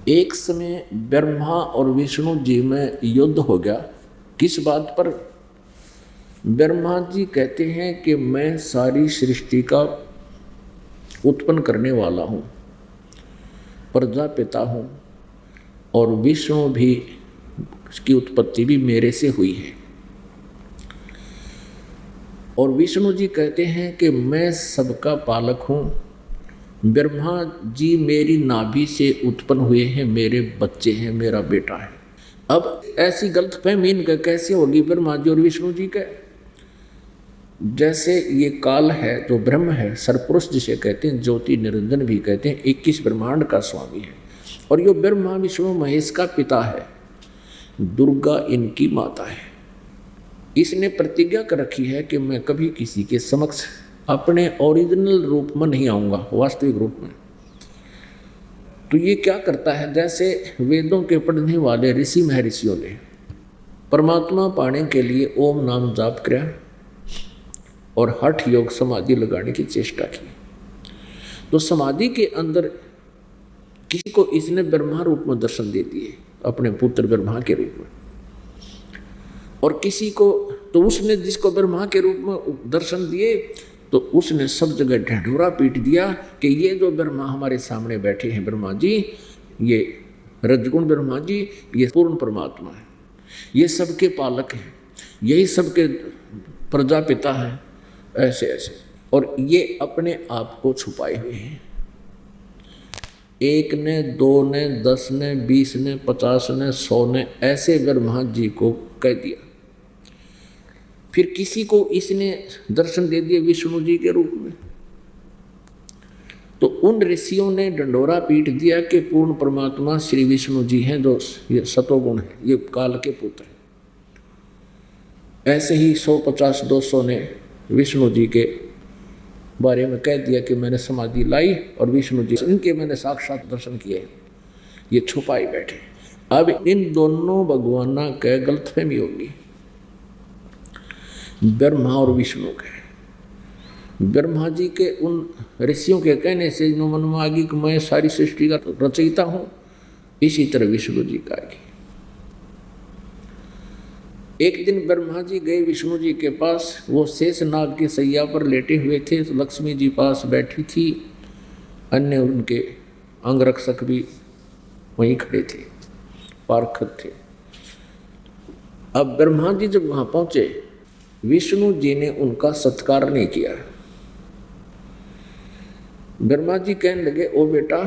एक समय ब्रह्मा और विष्णु जी में युद्ध हो गया। किस बात पर? ब्रह्मा जी कहते हैं कि मैं सारी सृष्टि का उत्पन्न करने वाला हूँ, प्रजापिता हूँ, और विष्णु भी, उसकी उत्पत्ति भी मेरे से हुई है। और विष्णु जी कहते हैं कि मैं सबका पालक हूँ। ब्रह्मा जी मेरी नाभि से उत्पन्न हुए हैं, मेरे बच्चे हैं, मेरा बेटा है। अब ऐसी गलतफहमी इनका कैसे होगी ब्रह्मा जी और विष्णु जी का? जैसे ये काल है जो ब्रह्म है, सरपुरुष जिसे कहते हैं, ज्योति निरंजन भी कहते हैं, 21 ब्रह्मांड का स्वामी है। और ये ब्रह्मा विष्णु महेश का पिता है, दुर्गा इनकी माता है। इसने प्रतिज्ञा कर रखी है कि मैं कभी किसी के समक्ष अपने ओरिजिनल रूप में नहीं आऊँगा, वास्तविक रूप में। तो ये क्या करता है, जैसे वेदों के पढ़ने वाले ऋषि महर्षियों ने परमात्मा पाने के लिए ओम नाम जाप किया और हठ योग समाधि लगाने की चेष्टा की। तो समाधि के अंदर किसी को इसने ब्रह्मा रूप में दर्शन दे दिए, अपने पुत्र ब्रह्मा के रूप में। और किसी को तो उसने जिसको ब्रह्मा के रूप में दर्शन दिए तो उसने सब जगह ढिंढोरा पीट दिया कि ये जो ब्रह्मा हमारे सामने बैठे हैं ब्रह्मा जी, ये रजगुण ब्रह्मा जी, ये पूर्ण परमात्मा है, ये सबके पालक हैं, यही सबके प्रजापिता हैं, ऐसे ऐसे। और ये अपने आप को छुपाए हुए हैं। 1 ने, 2 ने, 10 ने, 20 ने, 50 ने, 100 ने ऐसे ब्रह्मा जी को कह दिया। फिर किसी को इसने दर्शन दे दिए विष्णु जी के रूप में। तो उन ऋषियों ने डंडोरा पीट दिया कि पूर्ण परमात्मा श्री विष्णु जी हैं, जो ये सतोगुण है, ये काल के पुत्र हैं। ऐसे ही 150, 200 ने विष्णु जी के बारे में कह दिया कि मैंने समाधि लाई और विष्णु जी इनके मैंने साक्षात दर्शन किए, ये छुपाई बैठे। अब इन दोनों भगवाना के गलतफहमी होगी, ब्रह्मा और विष्णु के। ब्रह्मा जी के उन ऋषियों के कहने से मन में आ गई कि मैं सारी सृष्टि का रचयिता हूँ, इसी तरह विष्णु जी का आगे। एक दिन ब्रह्मा जी गए विष्णु जी के पास, वो शेष नाग की सैया पर लेटे हुए थे, तो लक्ष्मी जी पास बैठी थी, अन्य उनके अंगरक्षक भी वहीं खड़े थे, पार्षद थे। अब ब्रह्मा जी जब वहाँ पहुँचे, विष्णु जी ने उनका सत्कार नहीं किया। ब्रह्मा जी कहने लगे, ओ बेटा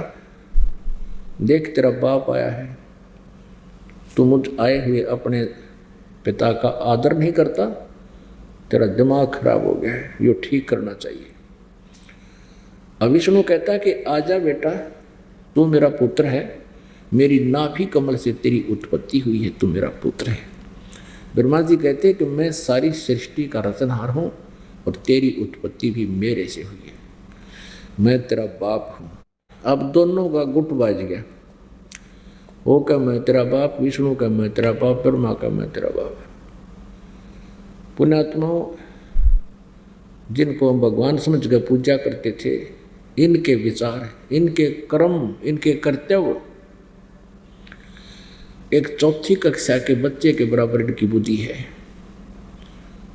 देख तेरा बाप आया है, तू मुझ आए हुए अपने पिता का आदर नहीं करता, तेरा दिमाग खराब हो गया है, यो ठीक करना चाहिए। अब विष्णु कहता है कि आजा बेटा, तू मेरा पुत्र है, मेरी नाभि कमल से तेरी उत्पत्ति हुई है, तू मेरा पुत्र है। ब्रह्मा जी कहते हैं कि मैं सारी सृष्टि का रचनहार हूँ और तेरी उत्पत्ति भी मेरे से हुई है, मैं तेरा बाप हूँ। अब दोनों का गुट बाज गया, वो क्या मैं तेरा बाप, विष्णु का मैं तेरा बाप, ब्रह्मा का मैं तेरा बाप। पुण्यात्माओं, जिनको हम भगवान समझ कर पूजा करते थे, इनके विचार, इनके कर्म, इनके कर्तव्य एक 4ठी कक्षा के बच्चे के बराबर की बुद्धि है।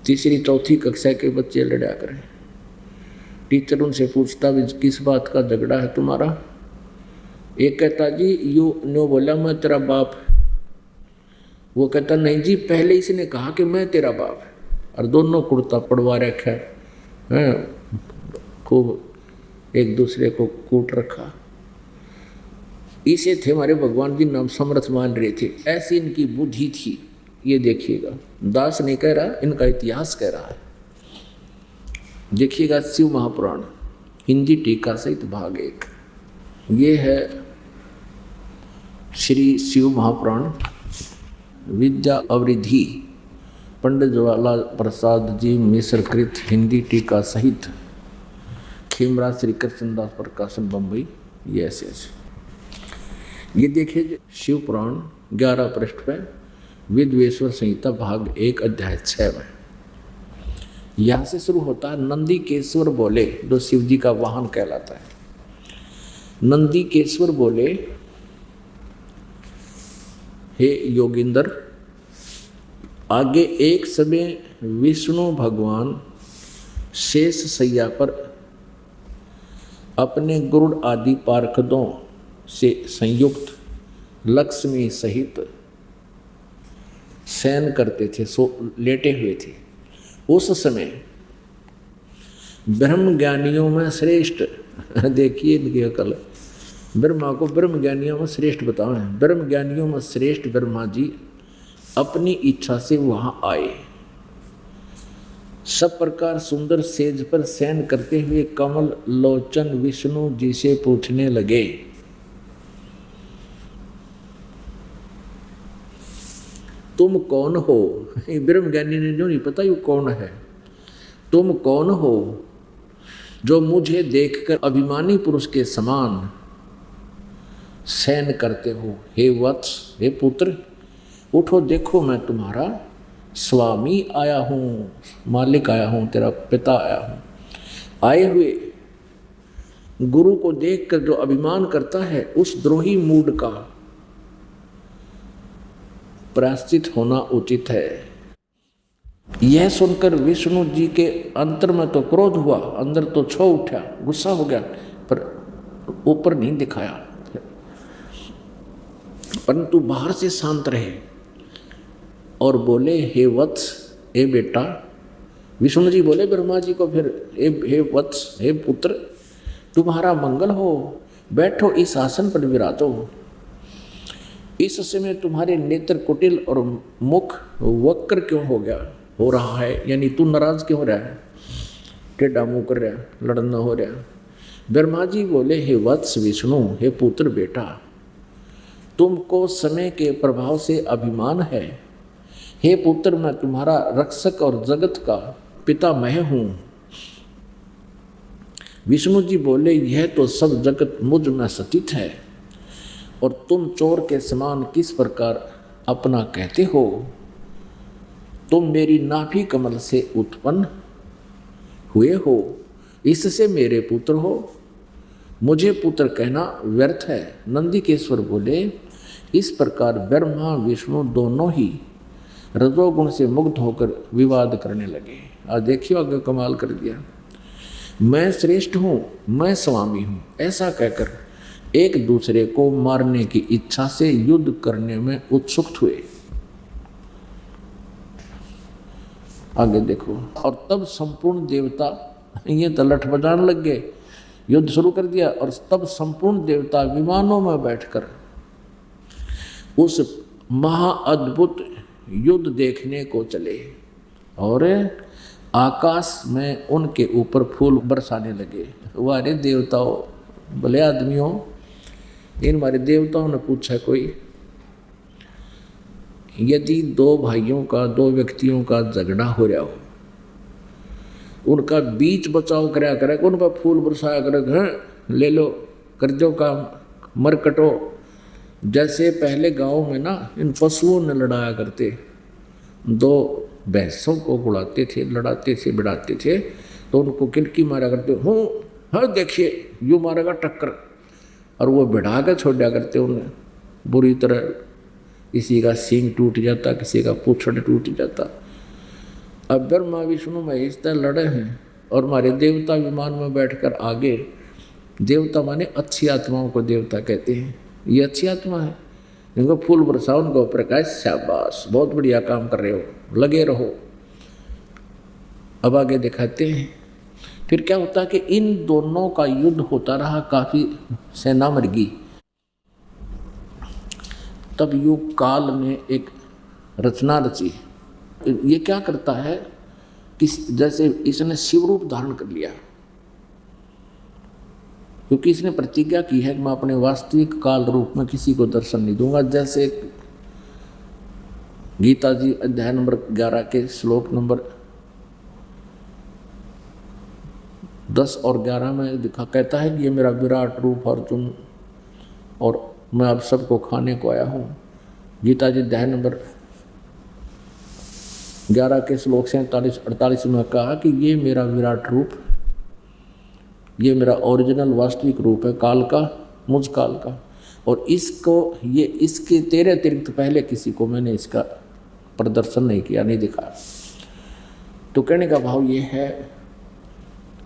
3री 4ठी कक्षा के बच्चे लड़ा करें, टीचर उनसे पूछता भी किस बात का झगड़ा है तुम्हारा? एक कहता जी नो बोला मैं तेरा बाप, वो कहता नहीं जी पहले इसने कहा कि मैं तेरा बाप, और दोनों कुर्ता पड़वा रखा है, खूब एक दूसरे को कूट रखा। इसे थे हमारे भगवान जी नाम समर्थ मान रहे थे, ऐसी इनकी बुद्धि थी। ये देखिएगा, दास नहीं कह रहा, इनका इतिहास कह रहा है। देखिएगा शिव महापुराण हिंदी टीका सहित भाग 1, ये है श्री शिव महापुराण विद्या अवरिधि, पंडित जवाहरलाल प्रसाद जी मिश्र कृत हिंदी टीका सहित, खेमराज श्री कृष्णदास प्रकाशन बम्बई। ये ऐसे ऐसे ये देखिए शिव पुराण 11 पृष्ठ पे विद्वेश्वर संहिता भाग 1 अध्याय 6 में यहाँ से शुरू होता है। नंदी केश्वर बोले, जो शिव जी का वाहन कहलाता है। नंदी केश्वर बोले हे योगिंदर, आगे एक समय विष्णु भगवान शेष शैया पर अपने गरुड़ आदि पार्षदों से संयुक्त लक्ष्मी सहित शयन करते थे, सो लेटे हुए थे। उस समय ब्रह्म ज्ञानियों में श्रेष्ठ, देखिए इनकी अकल, ब्रह्मा को ब्रह्म ज्ञानियों में श्रेष्ठ बताओ है। ब्रह्म ज्ञानियों में श्रेष्ठ ब्रह्मा जी अपनी इच्छा से वहां आए। सब प्रकार सुंदर सेज पर शयन करते हुए कमल लोचन विष्णु जी से पूछने लगे, तुम कौन हो? ब्रह्म ज्ञानी ने जो नहीं पता ये कौन है, तुम कौन हो जो मुझे देखकर अभिमानी पुरुष के समान शयन करते हो? हे वत्स, हे पुत्र, उठो, देखो मैं तुम्हारा स्वामी आया हूँ, मालिक आया हूँ, तेरा पिता आया हूँ। आए हुए गुरु को देखकर जो अभिमान करता है उस द्रोही मूड का प्रायश्चित होना उचित है। यह सुनकर विष्णु जी के अंतर में तो क्रोध हुआ, अंदर तो छो उठा, गुस्सा हो गया, पर ऊपर नहीं दिखाया, परंतु बाहर से शांत रहे और बोले, हे वत्स, हे बेटा। विष्णु जी बोले ब्रह्मा जी को फिर, हे वत्स, हे पुत्र, तुम्हारा मंगल हो, बैठो इस आसन पर विराजो। इस समय तुम्हारे नेत्र कुटिल और मुख वक्र क्यों हो रहा है, यानी तू नाराज क्यों हो रहा है, टेढ़ा मुंह कर रहा है, लड़ना हो रहा है। ब्रह्मा जी बोले, हे वत्स विष्णु, हे पुत्र बेटा, तुमको समय के प्रभाव से अभिमान है। हे पुत्र, मैं तुम्हारा रक्षक और जगत का पिता मैं हूँ। विष्णु जी बोले, यह तो सब जगत मुझ में स्थित है और तुम चोर के समान किस प्रकार अपना कहते हो? तुम मेरी नाभि कमल से उत्पन्न हुए हो, इससे मेरे पुत्र हो। मुझे पुत्र कहना व्यर्थ है। नंदिकेश्वर बोले, इस प्रकार ब्रह्मा विष्णु दोनों ही रजोगुण से मुक्त होकर विवाद करने लगे। आज देखियो आगे कमाल कर दिया। मैं श्रेष्ठ हूँ, मैं स्वामी हूँ, ऐसा कहकर एक दूसरे को मारने की इच्छा से युद्ध करने में उत्सुक हुए। आगे देखो, और तब संपूर्ण देवता ये तो लठ बजाने लग गए, युद्ध शुरू कर दिया। और तब संपूर्ण देवता विमानों में बैठकर उस महाअद्भुत युद्ध देखने को चले और आकाश में उनके ऊपर फूल बरसाने लगे। वारे देवताओं, भले आदमियों, इन हमारे देवताओं ने पूछा, कोई यदि दो भाइयों का, दो व्यक्तियों का झगड़ा हो रहा हो, उनका बीच बचाव कराया करे, उन पर फूल बरसाया करे, ले लो, कर दो काम, मर कटो। जैसे पहले गांव में ना इन पशुओं ने लड़ाया करते, दो भैंसों को गुड़ाते थे, लड़ाते थे, बिड़ाते थे, तो उनको किलकी मारा करते, हूँ हाँ देखिए यूँ मारेगा टक्कर, और वो बिड़ा कर छोड़ दिया करते उन्हें बुरी तरह। किसी का सींग टूट जाता, किसी का पूछड़ टूट जाता। अब ब्रह्मा विष्णु महेश लड़े हैं और हमारे देवता विमान में बैठकर आगे, देवता माने अच्छी आत्माओं को देवता कहते हैं, ये अच्छी आत्मा है, इनको फूल बरसाओ, उनको प्रकाश, शाबाश, बहुत बढ़िया काम कर रहे हो, लगे रहो। अब आगे दिखाते हैं फिर क्या होता है कि इन दोनों का युद्ध होता रहा, काफी सेना मर गई। तब युग काल ने एक रचना रची। ये क्या करता है कि जैसे इसने शिव रूप धारण कर लिया, क्योंकि इसने प्रतिज्ञा की है कि मैं अपने वास्तविक काल रूप में किसी को दर्शन नहीं दूंगा। जैसे गीता जी अध्याय नंबर 11 के श्लोक नंबर 10 और 11 में कहता है कि ये मेरा विराट रूप अर्जुन, और मैं आप सबको खाने को आया हूँ। गीता जी अध्याय नंबर 11 के श्लोक 47-48 में कहा कि ये मेरा विराट रूप, ये मेरा ओरिजिनल वास्तविक रूप है, काल का, मुझ काल का, और इसको ये इसके तेरे अतिरिक्त पहले किसी को मैंने इसका प्रदर्शन नहीं किया, नहीं दिखाया। तो कहने का भाव ये है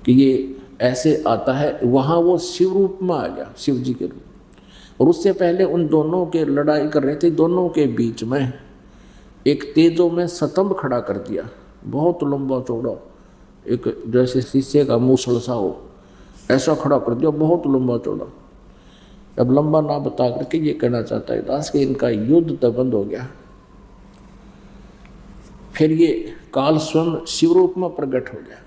कि ये ऐसे आता है, वहाँ वो शिव रूप में आ गया, शिव जी के रूप। और उससे पहले उन दोनों के लड़ाई कर रहे थे, दोनों के बीच में एक तेजों में स्तंभ खड़ा कर दिया, बहुत लंबा चौड़ा, एक जैसे शीशे का मूसल सा हो, ऐसा खड़ा कर दिया, बहुत लंबा चौड़ा। अब लंबा ना बता करके ये कहना चाहता है दास कि इनका युद्ध तो बंद हो गया। फिर ये काल स्वयं शिव रूप में प्रकट हो गया,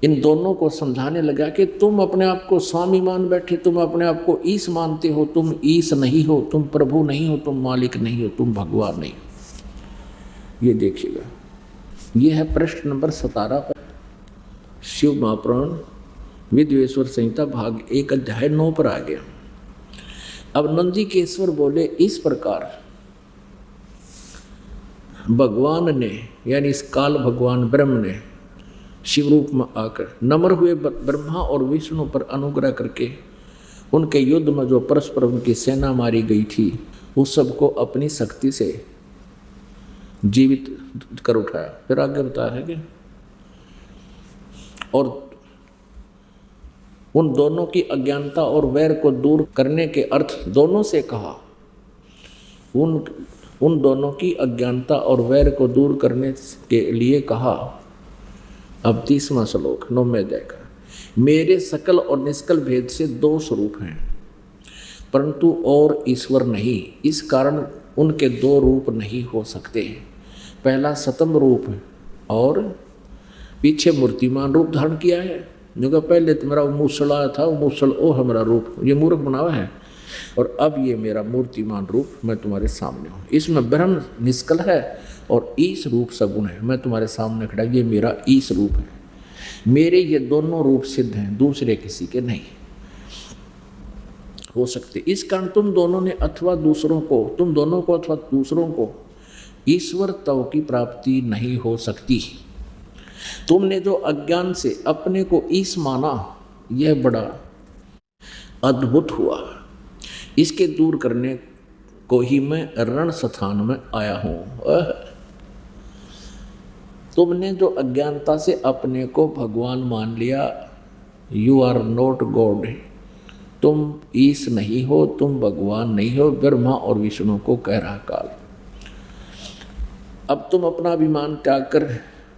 इन दोनों को समझाने लगा कि तुम अपने आप को स्वामी मान बैठे, तुम अपने आप को ईश मानते हो, तुम ईश नहीं हो, तुम प्रभु नहीं हो, तुम मालिक नहीं हो, तुम भगवान नहीं हो। ये देखिएगा, ये है प्रश्न नंबर 17 पर शिव महापुराण विद्वेश्वर संहिता भाग 1 अध्याय 9 पर आ गया। अब नंदीकेश्वर बोले, इस प्रकार भगवान ने, यानी इस काल भगवान ब्रह्म ने शिव रूप में आकर नम्र हुए ब्रह्मा और विष्णु पर अनुग्रह करके उनके युद्ध में जो परस्पर उनकी सेना मारी गई थी, उस सबको अपनी शक्ति से जीवित कर उठाया। फिर आगे बताया है कि और उन दोनों की अज्ञानता और वैर को दूर करने के अर्थ दोनों से कहा, उन दोनों की अज्ञानता और वैर को दूर करने के लिए कहा। अब 30वां श्लोक 9वें अध्याय का, मेरे सकल और निष्कल भेद से 2 स्वरूप हैं, परंतु और ईश्वर नहीं, इस कारण उनके 2 रूप नहीं हो सकते। पहला सतम रूप और पीछे मूर्तिमान रूप धारण किया है, जो कि पहले तो मेरा मूसला था, वो मूसल ओ हमारा रूप, ये मूर्ख बनावा है, और अब ये मेरा मूर्तिमान रूप मैं तुम्हारे सामने हूँ। इसमें ब्रह्म निष्कल है और ईश रूप सगुण है, मैं तुम्हारे सामने खड़ा, ये मेरा ईश रूप है। मेरे ये दोनों रूप सिद्ध हैं, दूसरे किसी के नहीं हो सकते। इस कारण तुम दोनों अथवा दूसरों को ईश्वर तव की प्राप्ति नहीं हो सकती। तुमने जो अज्ञान से अपने को ईश माना, यह बड़ा अद्भुत हुआ। इसके दूर करने को ही मैं रण स्थान में आया हूँ। तुमने जो अज्ञानता से अपने को भगवान मान लिया, यू आर नॉट गॉड, तुम ईश नहीं हो, तुम भगवान नहीं हो, ब्रह्मा और विष्णु को कह रहा काल। अब तुम अपना अभिमान त्याग कर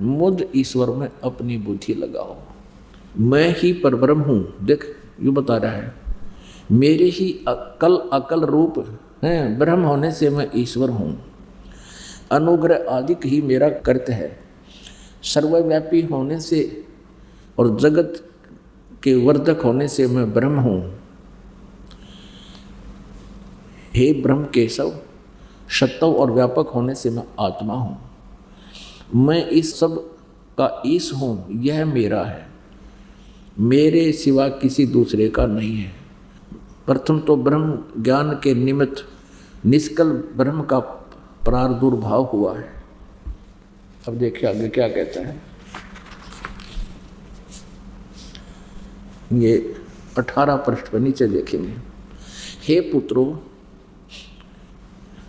मुझ ईश्वर में अपनी बुद्धि लगाओ। मैं ही परब्रह्म हूँ, देख यू बता रहा है, मेरे ही अकल रूप हैं, ब्रह्म होने से मैं ईश्वर हूँ। अनुग्रह आदिक ही मेरा कर्त है, सर्वव्यापी होने से और जगत के वर्धक होने से मैं ब्रह्म हूँ। हे ब्रह्म केशव, सत्व और व्यापक होने से मैं आत्मा हूँ। मैं इस सब का ईश हूँ, यह मेरा है, मेरे सिवा किसी दूसरे का नहीं है। प्रथम तो ब्रह्म ज्ञान के निमित्त निष्कल ब्रह्म का प्रादुर्भाव हुआ है। अब देखिए आगे क्या कहता है, ये 18 पृष्ठ पर नीचे देखेंगे। हे पुत्रो,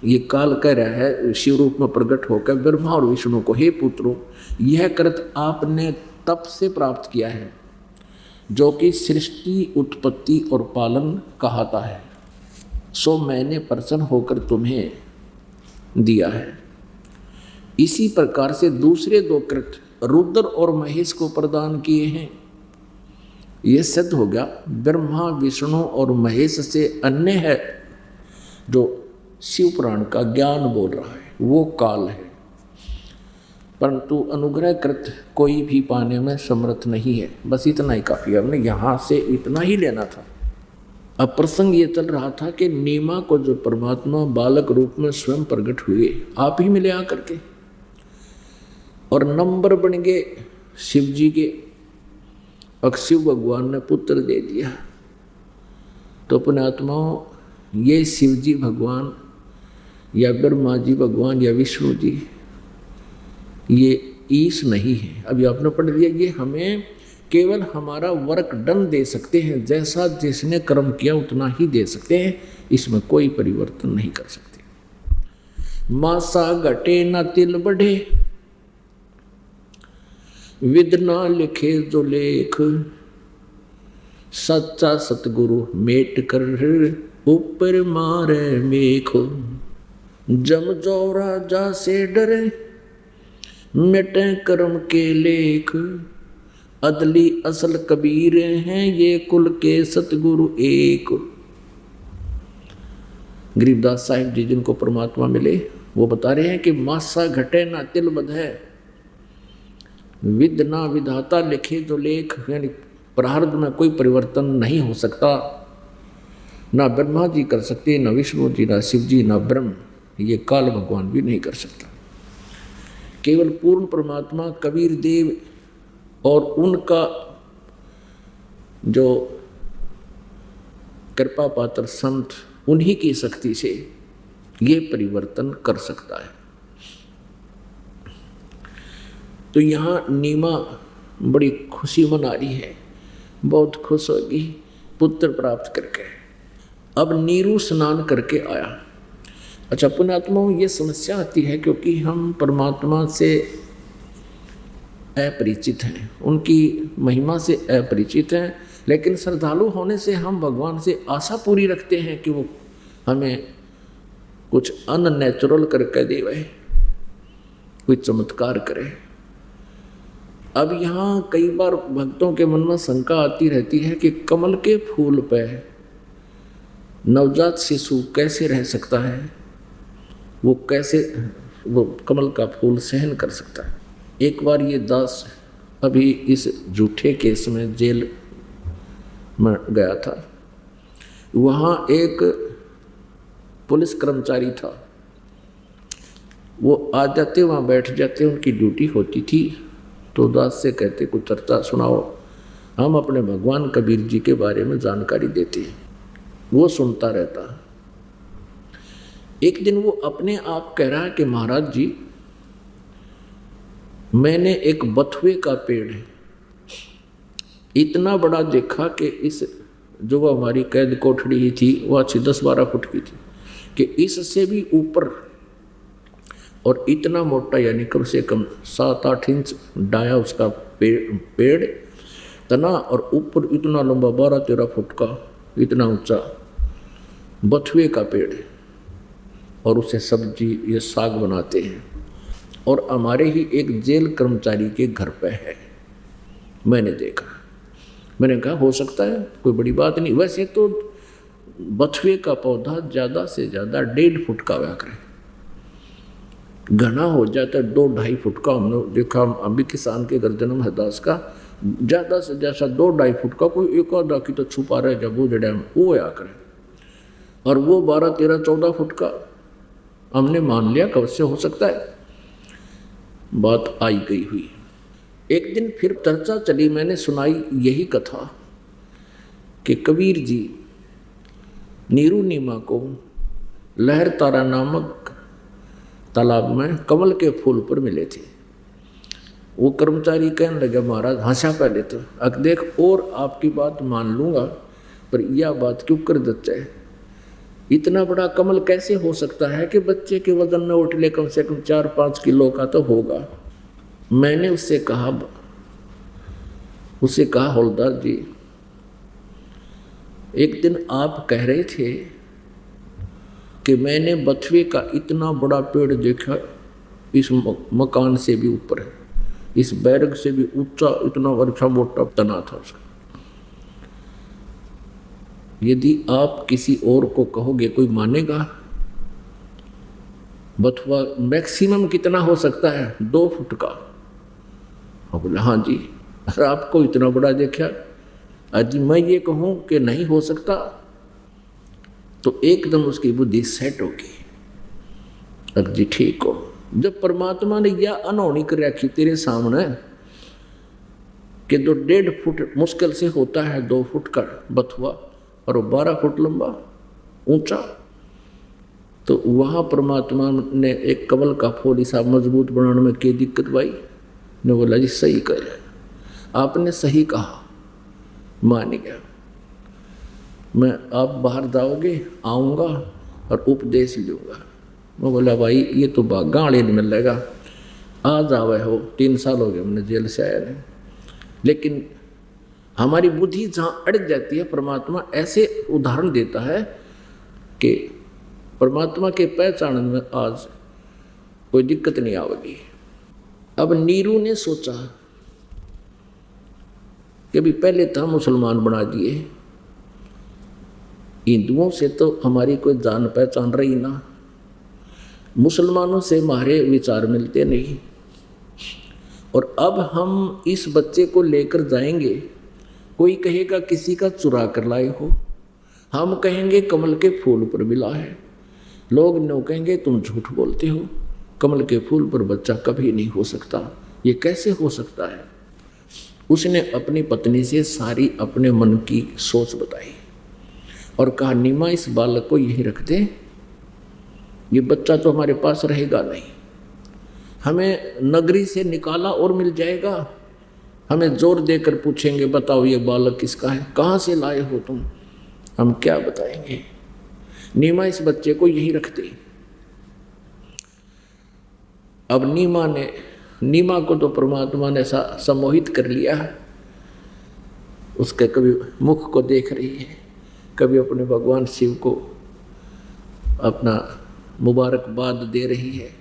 ये काल कह रहा है शिव रूप में प्रकट होकर ब्रह्मा और विष्णु को, हे पुत्रो, यह कृत आपने तप से प्राप्त किया है, जो कि सृष्टि उत्पत्ति और पालन कहता है, सो मैंने प्रसन्न होकर तुम्हें दिया है। इसी प्रकार से दूसरे 2 कृत रुद्र और महेश को प्रदान किए हैं। यह सिद्ध हो गया ब्रह्मा विष्णु और महेश से अन्य है जो शिव पुराण का ज्ञान बोल रहा है, वो काल है, परंतु अनुग्रह कृत कोई भी पाने में समर्थ नहीं है। बस इतना ही काफी, हमने यहाँ से इतना ही लेना था। अब प्रसंग ये चल रहा था कि नीमा को जो परमात्मा बालक रूप में स्वयं प्रकट हुए, आप ही मिले आकर के, और नंबर बन गए शिव जी के, और शिव भगवान ने पुत्र दे दिया। तो अपने आत्माओं, ये शिव जी भगवान या ब्रह्मा जी भगवान या विष्णु जी, ये ईश नहीं है। अभी आपने पढ़ लिया, ये हमें केवल हमारा वर्क डन दे सकते हैं, जैसा जिसने कर्म किया उतना ही दे सकते हैं, इसमें कोई परिवर्तन नहीं कर सकते। मासा घटे न तिल बढ़े, विद ना लिखे जो लेख, सच्चा सतगुरु मेट कर ऊपर मारे मेखो। जम जो राजा से डरे, मिटे कर्म के लेख, अदली असल कबीर हैं ये कुल के सतगुरु एक। गरीबदास साहिब जी जिनको परमात्मा मिले वो बता रहे हैं कि मासा घटे ना तिल बधे, विद ना विधाता लिखे जो लेख, यानी प्रारब्ध में कोई परिवर्तन नहीं हो सकता, ना ब्रह्मा जी कर सकते, ना विष्णु जी, ना शिव जी, ना ब्रह्म, ये काल भगवान भी नहीं कर सकता। केवल पूर्ण परमात्मा कबीर देव और उनका जो कृपा पात्र संत, उन्हीं की शक्ति से ये परिवर्तन कर सकता है। तो यहाँ नीमा बड़ी खुशी मना रही है, बहुत खुश होगी पुत्र प्राप्त करके। अब नीरू स्नान करके आया। अच्छा, पुण्यात्माओं ये समस्या आती है क्योंकि हम परमात्मा से अपरिचित हैं, उनकी महिमा से अपरिचित हैं, लेकिन श्रद्धालु होने से हम भगवान से आशा पूरी रखते हैं कि वो हमें कुछ अननेचुरल करके देवे, कोई चमत्कार करे। अब यहाँ कई बार भक्तों के मन में शंका आती रहती है कि कमल के फूल पे नवजात शिशु कैसे रह सकता है, वो कैसे वो कमल का फूल सहन कर सकता है। एक बार ये दास अभी इस झूठे केस में जेल में गया था, वहाँ एक पुलिस कर्मचारी था, वो आ जाते वहाँ बैठ जाते, उनकी ड्यूटी होती थी। तो दास से कहते कुछ चर्चा सुनाओ, हम अपने भगवान कबीर जी के बारे में जानकारी देते हैं। वो सुनता रहता। एक दिन वो अपने आप कह रहा है कि महाराज जी, मैंने एक बथुए का पेड़ इतना बड़ा देखा कि इस जो वो हमारी कैद कोठड़ी ही थी वो अच्छी 10-12 फुट की थी, कि इससे भी ऊपर और इतना मोटा, यानी कम से कम 7-8 इंच डाया उसका पेड़ तना, और ऊपर इतना लंबा 12-13 फुट का इतना ऊंचा बथुए का पेड़ है, और उसे सब्जी ये साग बनाते हैं, और हमारे ही एक जेल कर्मचारी के घर पे है, मैंने देखा। मैंने कहा हो सकता है, कोई बड़ी बात नहीं। वैसे तो बथुए का पौधा ज़्यादा से ज़्यादा 1.5 फुट का हुआ करे, घना हो जाता है 2-2.5 फुट का। हमने देखा, हम भी किसान के घर जन्म है दास का, ज़्यादा से ज़्यादा 2-2.5 फुट का, कोई एक आधा की तो छुपा रहे जब वो जड़ा वो आया करे, और वो 12-13-14 फुट का हमने मान लिया कब से हो सकता है। बात आई गई हुई। एक दिन फिर चर्चा चली, मैंने सुनाई यही कथा कि कबीर जी नीरू नीमा को लहर तारा नामक तालाब में कमल के फूल पर मिले थे। वो कर्मचारी कहने लगा, महाराज हंसा पहले तो, अब देख और आपकी बात मान लूँगा, पर यह बात क्यों कर देते है, इतना बड़ा कमल कैसे हो सकता है कि बच्चे के वजन में उठले कम से कम 4-5 किलो का तो होगा। मैंने उससे कहा हौलदार जी, एक दिन आप कह रहे थे कि मैंने बथुए का इतना बड़ा पेड़ देखा, इस मकान से भी ऊपर है, इस बैरग से भी ऊंचा, इतना अच्छा मोटा तना था उसका। यदि आप किसी और को कहोगे कोई मानेगा? बथुआ मैक्सिमम कितना हो सकता है? 2 फुट का। हाँ बोला हाँ जी, अगर आपको इतना बड़ा देखा, आज मैं ये कहूँ कि नहीं हो सकता, तो एकदम उसकी बुद्धि सेट होगी। अगर जी ठीक हो, जब परमात्मा ने यह अनहोनी कर रखी तेरे सामने कि जो 1.5 फुट मुश्किल से होता है 2 फुट का बथुआ, और 12 फुट लंबा ऊंचा, तो वहाँ परमात्मा ने एक कमल का फूल हिसाब मजबूत बनाने में क्या दिक्कत भाई? ने बोला जी सही कह रहे। आपने सही कहा, मान गया। मैं आप बाहर जाओगे, आऊँगा और उपदेश लूँगा। मैं बोला भाई ये तो गाड़ी में मिलेगा, आ जावे हो, 3 साल हो गए हमने जेल से आया नहीं। लेकिन हमारी बुद्धि जहाँ अड़क जाती है, परमात्मा ऐसे उदाहरण देता है कि परमात्मा के पहचान में आज कोई दिक्कत नहीं आवेगी। अब नीरू ने सोचा कि भी पहले तो हम मुसलमान बना दिए, हिंदुओं से तो हमारी कोई जान पहचान रही ना, मुसलमानों से हमारे विचार मिलते नहीं, और अब हम इस बच्चे को लेकर जाएंगे, कोई कहेगा किसी का चुरा कर लाए हो, हम कहेंगे कमल के फूल पर मिला है, लोग नो कहेंगे तुम झूठ बोलते हो, कमल के फूल पर बच्चा कभी नहीं हो सकता, ये कैसे हो सकता है। उसने अपनी पत्नी से सारी अपने मन की सोच बताई और कहा नीमा इस बालक को यही रख दे, ये बच्चा तो हमारे पास रहेगा नहीं, हमें नगरी से निकाला और मिल जाएगा, हमें जोर देकर पूछेंगे बताओ ये बालक किसका है, कहाँ से लाए हो तुम, हम क्या बताएंगे। नीमा इस बच्चे को यहीं रख दी। अब नीमा को तो परमात्मा ने सम्मोहित कर लिया, उसके कभी मुख को देख रही है, कभी अपने भगवान शिव को अपना मुबारकबाद दे रही है।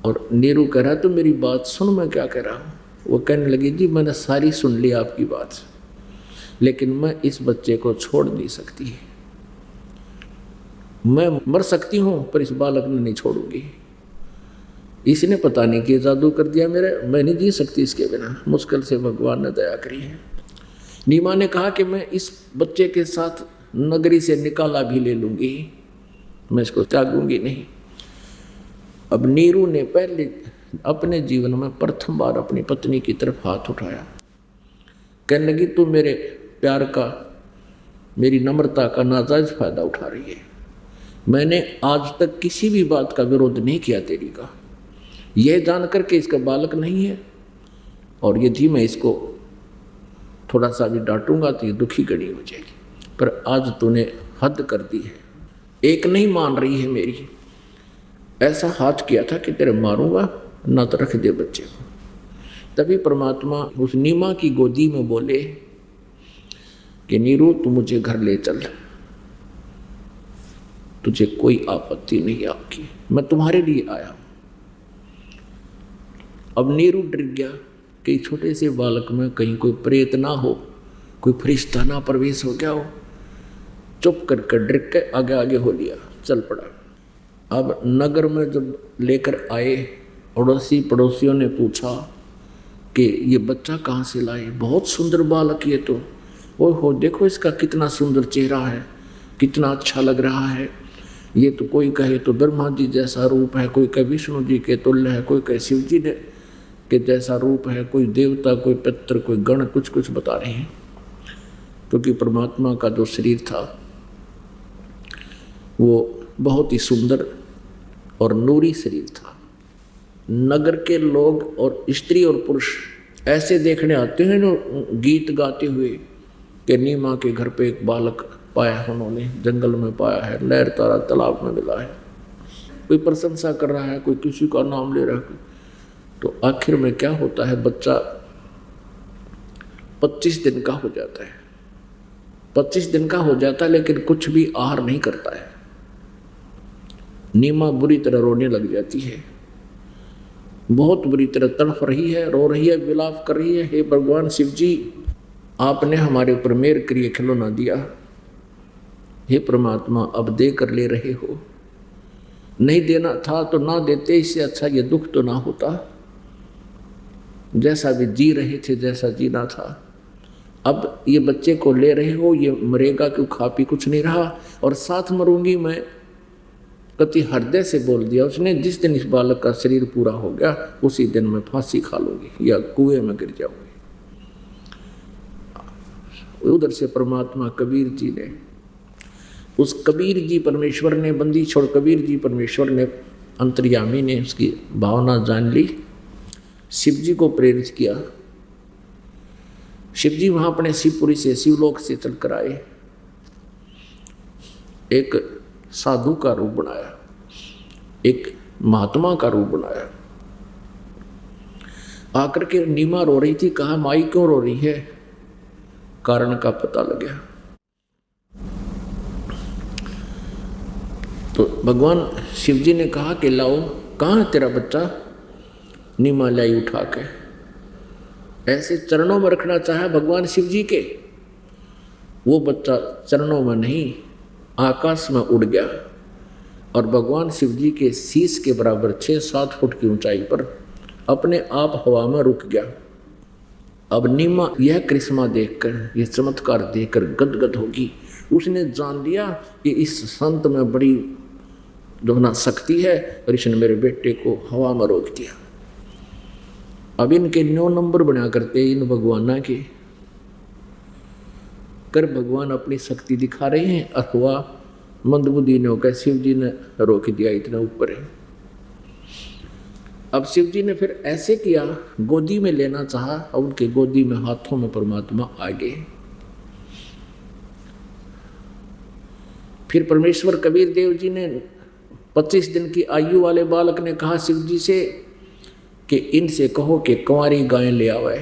और नीरू कह रहा तो मेरी बात सुन, मैं क्या कह रहा हूँ। वो कहने लगी जी मैंने सारी सुन ली आपकी बात, लेकिन मैं इस बच्चे को छोड़ नहीं सकती, मैं मर सकती हूँ पर इस बालक ने नहीं छोड़ूंगी, इसने पता नहीं कि जादू कर दिया मेरे, मैं नहीं जी सकती इसके बिना, मुश्किल से भगवान ने दया करी है। नीमा ने कहा कि मैं इस बच्चे के साथ नगरी से निकाला भी ले लूँगी, मैं इसको त्यागूंगी नहीं। अब नीरू ने पहले अपने जीवन में प्रथम बार अपनी पत्नी की तरफ हाथ उठाया, कहने लगी तू मेरे प्यार का, मेरी नम्रता का नाजायज फायदा उठा रही है, मैंने आज तक किसी भी बात का विरोध नहीं किया तेरी का, यह जानकर के इसका बालक नहीं है, और यदि मैं इसको थोड़ा सा भी डांटूंगा तो ये दुखी गणी हो जाएगी, पर आज तूने हद कर दी है, एक नहीं मान रही है मेरी, ऐसा हाथ किया था कि तेरे मारूंगा ना तो रख दे बच्चे को। तभी परमात्मा उस नीमा की गोदी में बोले कि नीरू तू मुझे घर ले चल, तुझे कोई आपत्ति नहीं आपकी, मैं तुम्हारे लिए आया। अब नीरू डर गया कि छोटे से बालक में कहीं कोई प्रेत ना हो, कोई फरिश्ता ना प्रवेश हो गया हो, चुप कर डर के आगे आगे हो लिया, चल पड़ा। अब नगर में जब लेकर आए, अड़ोसी पड़ोसियों ने पूछा कि ये बच्चा कहाँ से लाए, बहुत सुंदर बालक ये तो, ओहो देखो इसका कितना सुंदर चेहरा है, कितना अच्छा लग रहा है, ये तो कोई कहे तो ब्रह्मा जी जैसा रूप है, कोई कहे विष्णु जी के तुल्य है, कोई कहे शिव जी के जैसा रूप है, कोई देवता, कोई पितर, कोई गण, कुछ कुछ बता रहे हैं। क्योंकि परमात्मा का जो शरीर था वो बहुत ही सुंदर और नूरी शरीर था। नगर के लोग और स्त्री और पुरुष ऐसे देखने आते हैं जो गीत गाते हुए कि नीमा के घर पे एक बालक पाया है, उन्होंने जंगल में पाया है, लहर तारा तालाब में मिला है, कोई प्रशंसा कर रहा है, कोई किसी का नाम ले रहा है। तो आखिर में क्या होता है, बच्चा 25 दिन का हो जाता है, 25 दिन का हो जाता है, लेकिन कुछ भी आहार नहीं करता है। नीमा बुरी तरह रोने लग जाती है, बहुत बुरी तरह तड़फ रही है, रो रही है, विलाप कर रही है, हे भगवान शिव जी आपने हमारे ऊपर मेहर करिए, खिलौना दिया, हे परमात्मा अब दे कर ले रहे हो, नहीं देना था तो ना देते, इससे अच्छा ये दुख तो ना होता, जैसा भी जी रहे थे जैसा जीना था, अब ये बच्चे को ले रहे हो, ये मरेगा क्यों, खा पी कुछ नहीं रहा और साथ मरूंगी मैं। कति हृदय से बोल दिया उसने, जिस दिन इस बालक का शरीर पूरा हो गया उसी दिन मैं फांसी खा लूंगी या कुएं में गिर जाऊंगी। उधर से परमात्मा कबीर जी ने, उस कबीर जी परमेश्वर ने, बंदी छोड़ कबीर जी परमेश्वर ने, अंतर्यामी ने उसकी भावना जान ली, शिव जी को प्रेरित किया शिव जी वहाँ अपने शिवपुरी से शिवलोक से चलकर आए, एक साधु का रूप बनाया, एक महात्मा का रूप बनाया। आकर के नीमा रो रही थी, कहा माई क्यों रो रही है? कारण का पता लग गया। तो भगवान शिव जी ने कहा कि लाओ, कहाँ है तेरा बच्चा? नीमा लाई उठा के ऐसे चरणों में रखना चाहा भगवान शिव जी के। वो बच्चा चरणों में नहीं, आकाश में उड़ गया और भगवान शिव जी के शीश के बराबर 6-7 फुट की ऊंचाई पर अपने आप हवा में रुक गया। अब नीमा यह करिश्मा देखकर, यह चमत्कार देखकर गदगद होगी। उसने जान लिया कि इस संत में बड़ी जो ना शक्ति है और इसने मेरे बेटे को हवा में रोक दिया। अब इनके 9 नंबर बना करते इन भगवाना के कर भगवान अपनी शक्ति दिखा रहे हैं, अथवा मंदबुद्धि ने होकर शिव जी ने रोक दिया, इतना ऊपर है। अब शिव जी ने फिर ऐसे किया, गोदी में लेना चाहा और उनके गोदी में हाथों में परमात्मा आ गए। फिर परमेश्वर कबीर देव जी ने 25 दिन की आयु वाले बालक ने कहा शिव जी से कि इनसे कहो कि कंवारी गाय ले आवे,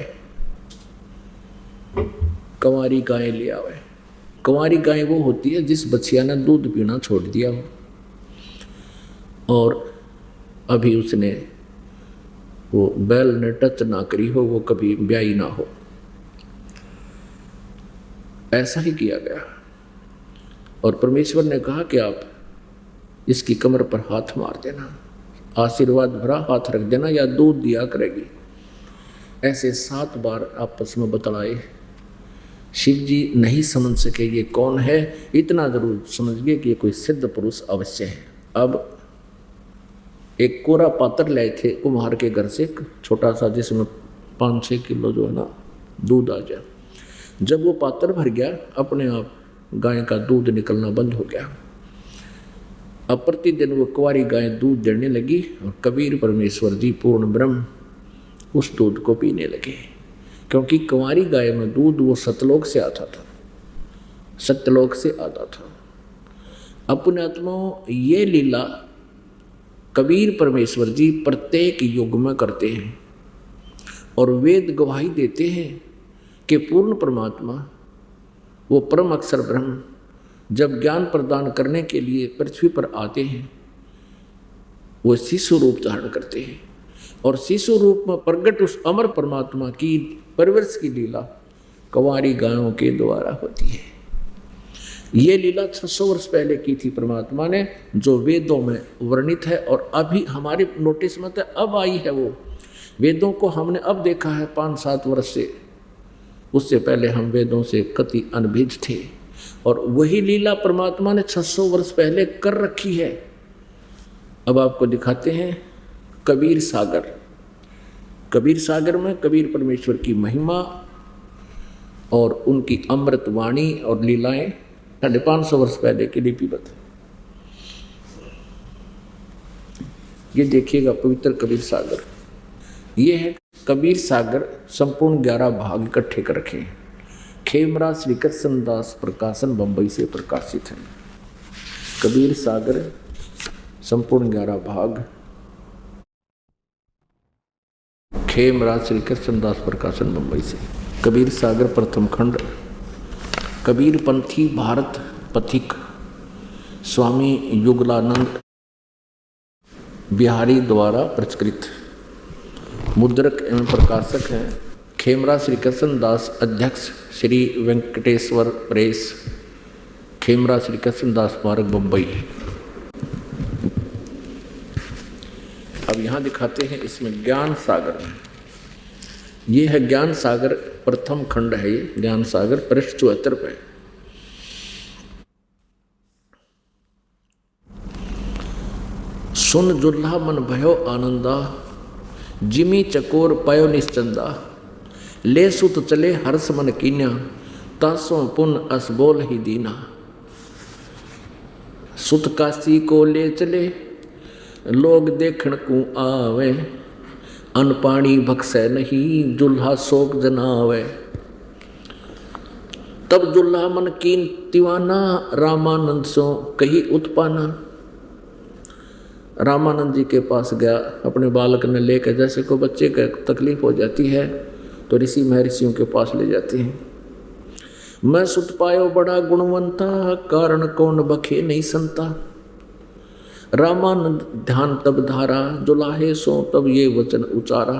कंवारी गाय ले आवे। कंवारी गाय वो होती है जिस बच्चिया ने दूध पीना छोड़ दिया हो और अभी उसने वो बैल ने टच ना करी हो, वो कभी ब्याही ना हो। ऐसा ही किया गया और परमेश्वर ने कहा कि आप इसकी कमर पर हाथ मार देना, आशीर्वाद भरा हाथ रख देना या दूध दिया करेगी। ऐसे 7 बार आपस में बतलाए। शिव जी नहीं समझ सके ये कौन है, इतना जरूर समझ गए कि ये कोई सिद्ध पुरुष अवश्य है। अब एक कोरा पात्र लाए थे कुम्हार के घर से, छोटा सा, जिसमें 5-6 किलो जो है ना दूध आ जाए। जब वो पात्र भर गया, अपने आप गाय का दूध निकलना बंद हो गया। अब प्रतिदिन वो कुंवारी गाय दूध देने लगी और कबीर परमेश्वर जी पूर्ण ब्रह्म उस दूध को पीने लगे, क्योंकि कुंवारी गाय में दूध वो सतलोक से आता था, सत्यलोक से आता था। अपने आत्माओं ये लीला कबीर परमेश्वर जी प्रत्येक युग में करते हैं और वेद गवाही देते हैं कि पूर्ण परमात्मा वो परम अक्षर ब्रह्म जब ज्ञान प्रदान करने के लिए पृथ्वी पर आते हैं, वो शिशु रूप धारण करते हैं और शिशु रूप में प्रकट उस अमर परमात्मा की परवरिश की लीला कुंवारी गायों के द्वारा होती है। ये लीला 600 वर्ष पहले की थी परमात्मा ने, जो वेदों में वर्णित है और अभी हमारे नोटिस में तो अब आई है। वो वेदों को हमने अब देखा है 5-7 वर्ष से, उससे पहले हम वेदों से कति अनभिज्ञ थे और वही लीला परमात्मा ने 600 वर्ष पहले कर रखी है। अब आपको दिखाते हैं कबीर सागर। कबीर सागर में कबीर परमेश्वर की महिमा और उनकी अमृत वाणी और लीलाएं 550 वर्ष पहले की लिपिबद्ध। ये देखिएगा पवित्र कबीर सागर। ये है कबीर सागर, संपूर्ण 11 भाग इकट्ठे कर रखे हैं। खेमरा श्री कृष्ण दास प्रकाशन बंबई से प्रकाशित है। कबीर सागर संपूर्ण 11 भाग, खेमरा श्री कृष्ण दास प्रकाशन बंबई से। कबीर सागर प्रथम खंड, कबीर पंथी भारत पथिक स्वामी युगलानंद बिहारी द्वारा प्रचलित। मुद्रक एवं प्रकाशक हैं खेमरा श्री कृष्ण दास, अध्यक्ष श्री वेंकटेश्वर प्रेस, खेमरा श्री कृष्ण दास पार्क बम्बई। अब यहाँ दिखाते हैं इसमें ज्ञान सागर। ये है ज्ञान सागर, प्रथम खंड है ये ज्ञान सागर, पृष्ठ 74 पे। सुन जुल्हा मन भयो आनंदा, जिमी चकोर पयो निश्चंदा, ले सुत चले हर्ष मन कीन्या, तासों पुन अस बोल ही दीना। सुत काशी को ले चले, लोग देखण को आवे, अन पानी भक्सै नहीं, जुल्हा शोक जनावे। तब दुल्हा मन कीन दीवाना, रामानंद सो कही उत्पाना। रामानंद जी के पास गया, अपने बालक ने लेकर, जैसे को बच्चे को तकलीफ हो जाती है तो ऋषि महर्षियों के पास ले जाते हैं। मैं सुत पायो बड़ा गुणवंता, कारण कौन बखे नहीं संता। रामानंद ध्यान तब धारा, दुलाहे सो तब ये वचन उचारा।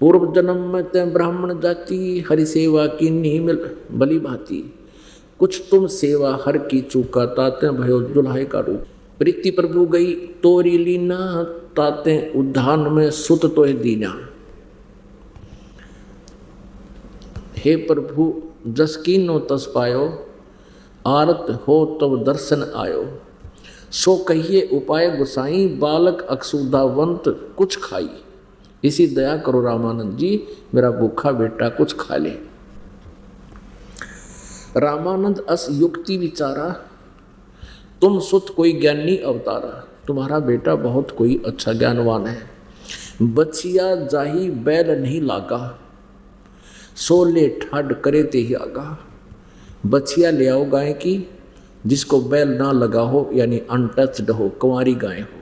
पूर्व जन्म में तय ब्राह्मण जाति, हरि सेवा की नहीं मिल बली भाती। कुछ तुम सेवा हर की चूका, ताते भयो दुल्हे का रूप। प्रीति प्रभु गई तोरी लीना, ताते उद्धान में सुत तो दीना। हे प्रभु जस कीनो तस पायो, आरत हो तब दर्शन आयो। सो कहिए उपाय गुसाई, बालक अक्षुधावंत कुछ खाई। इसी दया करो रामानंद जी, मेरा भूखा बेटा कुछ खा ले। रामानंद अस युक्ति विचारा, तुम सुत कोई ज्ञानी अवतारा। तुम्हारा बेटा बहुत कोई अच्छा ज्ञानवान है। बछिया जाही बैल नहीं लागा, सोले ठाड करे ते ही आगा। बछिया ले आओ गाय की, जिसको बैल ना लगा हो, यानी अनटच्ड हो, कुंवारी गाय हो,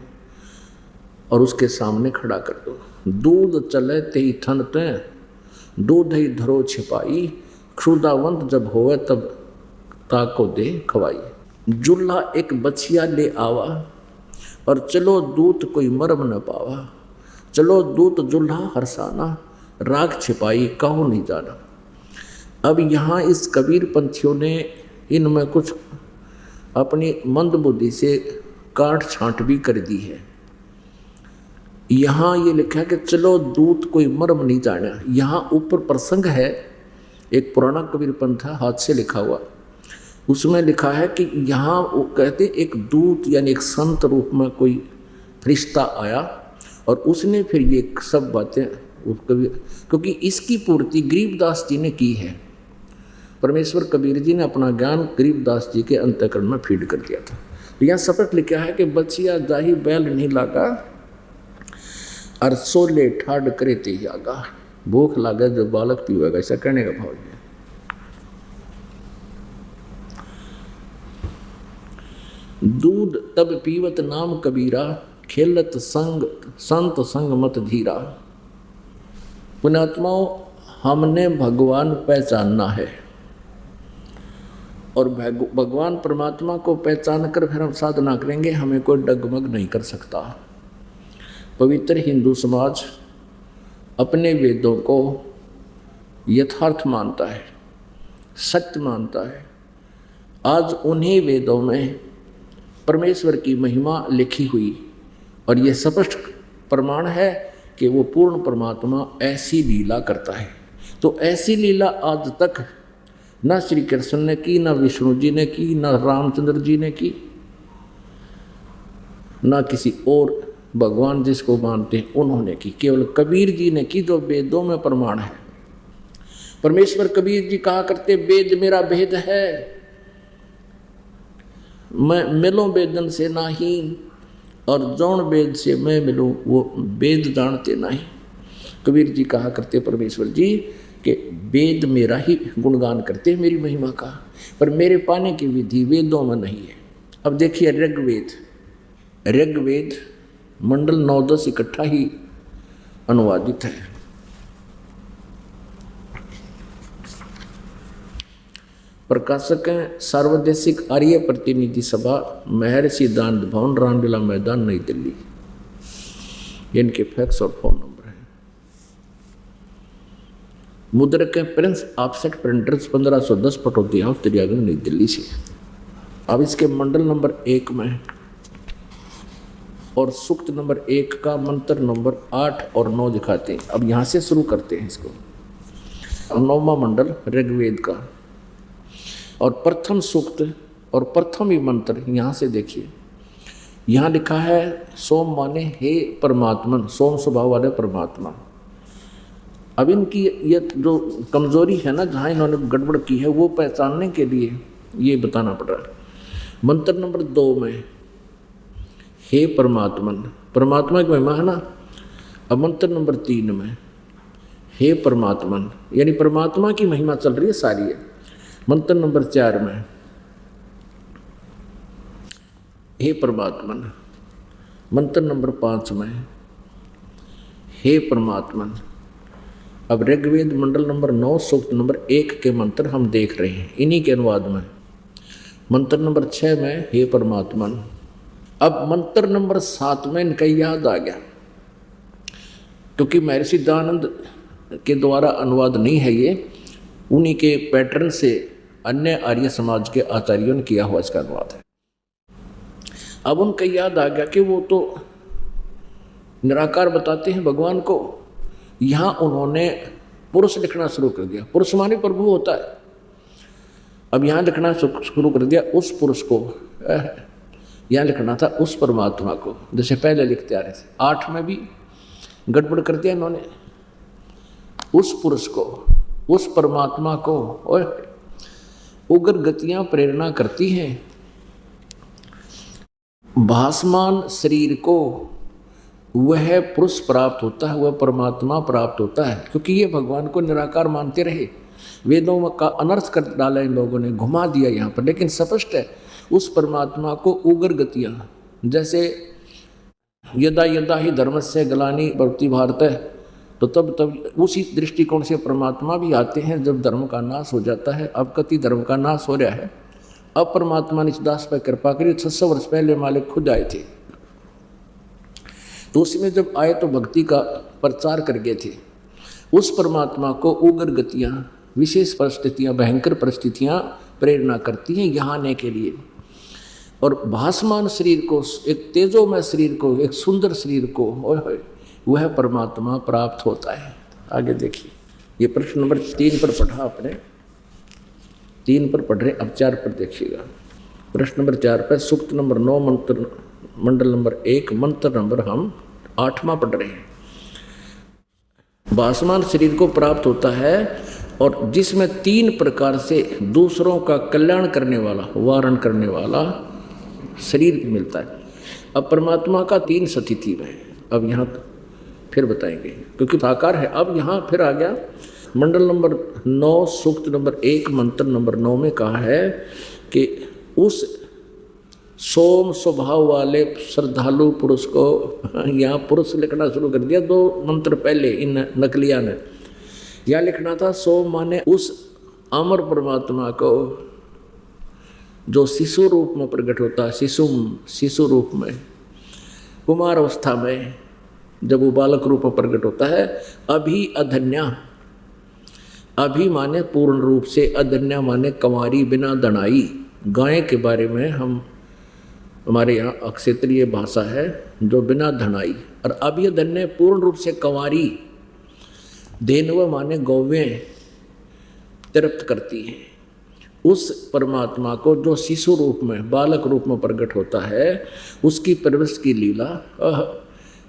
और उसके सामने खड़ा कर दो। दूध चले ते ही थन ते, दूध ही धरो छिपाई। क्षुधावंत जब होवे तब ताको दे खवाई। जुल्हा एक बछिया ले आवा, और चलो दूत कोई मरम न पावा। चलो दूत जुल्हा हरसाना, राग छिपाई कहो नहीं जाना। अब यहाँ इस कबीर पंथियों ने इनमें कुछ अपनी मंद बुद्धि से काट छांट भी कर दी है। यहाँ ये लिखा है कि चलो दूत कोई मर्म नहीं जाना। यहाँ ऊपर प्रसंग है, एक पुराना कबीर पंथ है, हाथ से लिखा हुआ, उसमें लिखा है कि यहाँ वो कहते एक दूत यानी एक संत रूप में कोई फरिश्ता आया, और उसने फिर ये सब बातें क्योंकि इसकी पूर्ति गरीबदास जी ने की है। परमेश्वर कबीर जी ने अपना ज्ञान गरीबदास जी के अंतःकरण में फीड कर दिया था। तो यहाँ सपट लिखा है कि बछिया जाही बैल नहीं लागा, और सोले ठाड करे ते आगा। भूख लागा जो बालक पीवेगा, ऐसा कहने का भाव है। दूध तब पीवत नाम कबीरा, खेलत संग संत संग मत धीरा। पुण्यात्माओं, हमने भगवान पहचानना है, और भगवान परमात्मा को पहचान कर फिर हम साधना करेंगे, हमें कोई डगमग नहीं कर सकता। पवित्र हिंदू समाज अपने वेदों को यथार्थ मानता है, सत्य मानता है। आज उन्हीं वेदों में परमेश्वर की महिमा लिखी हुई, और ये स्पष्ट प्रमाण है कि वो पूर्ण परमात्मा ऐसी लीला करता है। तो ऐसी लीला आज तक न श्री कृष्ण ने की, न विष्णु जी ने की, न रामचंद्र जी ने की, न किसी और भगवान जिसको मानते हैं उन्होंने की। केवल कबीर जी ने की, जो वेदों में प्रमाण है। परमेश्वर कबीर जी कहा करते, वेद मेरा भेद है, मैं मिलूं वेदन से नाही, और जौन वेद से मैं मिलूं वो वेद जानते नहीं। कबीर जी कहा करते परमेश्वर जी कि वेद मेरा ही गुणगान करते हैं, मेरी महिमा का, पर मेरे पाने की विधि वेदों में नहीं है। अब देखिए ऋग्वेद मंडल 9-10 इकट्ठा ही अनुवादित है। प्रकाशक हैं सार्वदेशिक आर्य प्रतिनिधि सभा, महर्षि दानंद भवन, रामलीला मैदान, नई दिल्ली। इनके फैक्स और फोन नंबर हैं। मुद्रक हैं Prince offset printers, 1510 Pataudi house, Daryaganj, नई दिल्ली से। अब इसके मंडल नंबर 1 में और सूक्त नंबर 1 का मंत्र नंबर 8 और 9 दिखाते हैं। अब यहाँ से शुरू करते हैं इसको। 9वां मंडल ऋग्वेद का, और प्रथम सूक्त और प्रथम ही मंत्र यहाँ से देखिए। यहाँ लिखा है सोम माने हे परमात्मन, सोम स्वभाव वाले परमात्मा। अब इनकी ये जो कमजोरी है ना, जहाँ इन्होंने गड़बड़ की है, वो पहचानने के लिए ये बताना पड़ रहा है। मंत्र नंबर 2 में हे परमात्मन, परमात्मा की महिमा है ना। अब मंत्र नंबर 3 में हे परमात्मन, यानी परमात्मा की महिमा चल रही है सारी है। मंत्र नंबर 4 में, हे परमात्मन। मंत्र नंबर 5 में, हे परमात्मन। अब ऋग्वेद मंडल नंबर 9 सूक्त नंबर 1 के मंत्र हम देख रहे हैं, इन्हीं के अनुवाद में। मंत्र नंबर 6 में, हे परमात्मन। अब मंत्र नंबर 7 में इनका याद आ गया, क्योंकि महर्षि दयानंद के द्वारा अनुवाद नहीं है ये, उन्हीं के पैटर्न से अन्य आर्य समाज के आचार्यों ने किया हुआ इसका अनुवाद है। अब उनका याद आ गया कि वो तो निराकार बताते हैं भगवान को, यहाँ उन्होंने पुरुष लिखना शुरू कर दिया। पुरुष माने प्रभु होता है। अब यहाँ लिखना शुरू कर दिया उस पुरुष को, यहाँ लिखना था उस परमात्मा को, जैसे पहले लिखते आ रहे थे। 8 में भी गड़बड़ कर दिया इन्होंने, उस पुरुष को, उस परमात्मा को। उग्र गतियां प्रेरणा करती हैं, भासमान शरीर को वह पुरुष प्राप्त होता है, वह परमात्मा प्राप्त होता है, क्योंकि ये भगवान को निराकार मानते रहे। वेदों का अनर्थ कर डाला इन लोगों ने, घुमा दिया यहाँ पर, लेकिन स्पष्ट है उस परमात्मा को उग्र गतियां, जैसे यदा यदा ही धर्मस्य ग्लानि भवति भारत, तो तब उसी दृष्टिकोण से परमात्मा भी आते हैं जब धर्म का नाश हो जाता है। अब कति धर्म का नाश हो रहा है, अब परमात्मा ने इस दास पर कृपा करी। 600 वर्ष पहले मालिक खुद आए थे, तो उसमें जब आए तो भक्ति का प्रचार कर गए थे। उस परमात्मा को उग्र गतियाँ, विशेष परिस्थितियाँ, भयंकर परिस्थितियाँ प्रेरणा करती हैं यहाँ आने के लिए। और भासमान शरीर को, एक तेजोमय शरीर को, एक सुंदर शरीर को वह परमात्मा प्राप्त होता है। आगे देखिए, ये प्रश्न नंबर 3 पर पढ़ा आपने, 3 पर पढ़ रहे, अब 4 पर देखिएगा। प्रश्न नंबर 4 पर सूक्त नंबर 9 मंत्र मंडल नंबर 1 मंत्र नंबर हम 8वां पढ़ रहे हैं। भासमान शरीर को प्राप्त होता है और जिसमें 3 प्रकार से दूसरों का कल्याण करने वाला, वारण करने वाला शरीर मिलता है। अब परमात्मा का 3 स्थिति है, अब यहाँ फिर बताएंगे क्योंकि साकार है। अब यहाँ फिर आ गया मंडल नंबर 9 सूक्त नंबर 1 मंत्र नंबर 9 में कहा है कि उस सोम स्वभाव वाले श्रद्धालु पुरुष को, यहाँ पुरुष लिखना शुरू कर दिया 2 मंत्र पहले इन नकलिया ने। यहाँ लिखना था सोम माने उस अमर परमात्मा को जो शिशु रूप में प्रकट होता है, शिशु रूप में, कुमार अवस्था में जब वो बालक रूप में प्रकट होता है। अभी अधन्या, अभी माने पूर्ण रूप से, अधन्या माने कंवारी बिना दनाई। गाय के बारे में हम, हमारे यहाँ क्षेत्रीय भाषा है जो बिना धनाई, और अभी अधन्य पूर्ण रूप से कंवारी। धेनव माने गौवें तृप्त करती हैं। उस परमात्मा को जो शिशु रूप में, बालक रूप में प्रकट होता है, उसकी परवरिश की लीला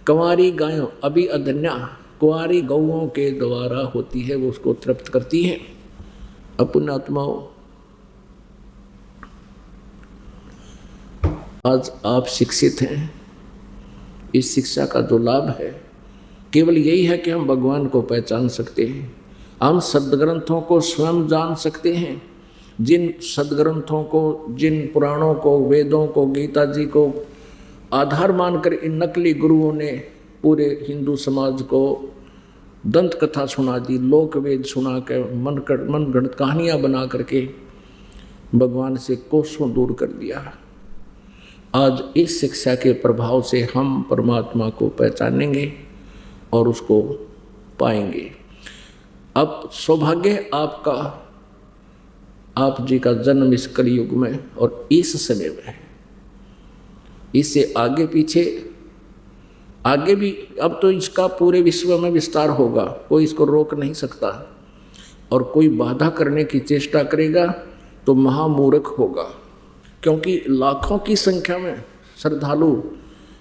कंवारी गायों, अभी अधन्या कुंवारी गौओं के द्वारा होती है, वो उसको तृप्त करती हैं। पुण्यात्माओं, आज आप शिक्षित हैं। इस शिक्षा का जो लाभ है केवल यही है कि हम भगवान को पहचान सकते हैं, हम सद्ग्रंथों को स्वयं जान सकते हैं। जिन सद्ग्रंथों को, जिन पुराणों को, वेदों को, गीता जी को आधार मानकर इन नकली गुरुओं ने पूरे हिंदू समाज को दंत कथा सुना दी, लोक वेद सुना के मन गढ़ कहानियाँ बना करके भगवान से कोसों दूर कर दिया। आज इस शिक्षा के प्रभाव से हम परमात्मा को पहचानेंगे और उसको पाएंगे। अब सौभाग्य आपका, आप जी का जन्म इस कलयुग में और इस समय में है। इससे आगे पीछे, आगे भी अब तो इसका पूरे विश्व में विस्तार होगा, कोई इसको रोक नहीं सकता। और कोई बाधा करने की चेष्टा करेगा तो महामूर्ख होगा, क्योंकि लाखों की संख्या में श्रद्धालु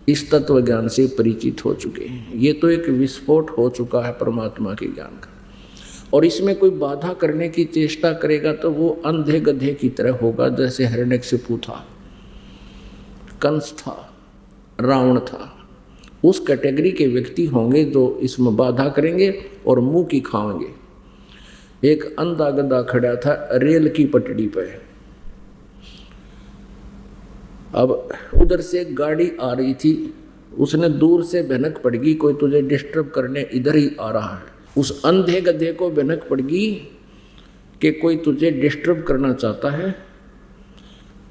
इस तत्व ज्ञान से परिचित हो चुके हैं। ये तो एक विस्फोट हो चुका है परमात्मा के ज्ञान का, और इसमें कोई बाधा करने की चेष्टा करेगा तो वो अंधे गधे की तरह होगा, जैसे हिरण्यकशिपु था, कंस था, रावण था। उस कैटेगरी के व्यक्ति होंगे जो इसमें बाधा करेंगे और मुंह की खाएंगे। एक अंधा गधा खड़ा था रेल की पटड़ी पे। अब उधर से एक गाड़ी आ रही थी, उसने दूर से भनक पड़ गई कोई तुझे डिस्टर्ब करने इधर ही आ रहा है। उस अंधे गधे को भनक पड़ गई कि कोई तुझे डिस्टर्ब करना चाहता है,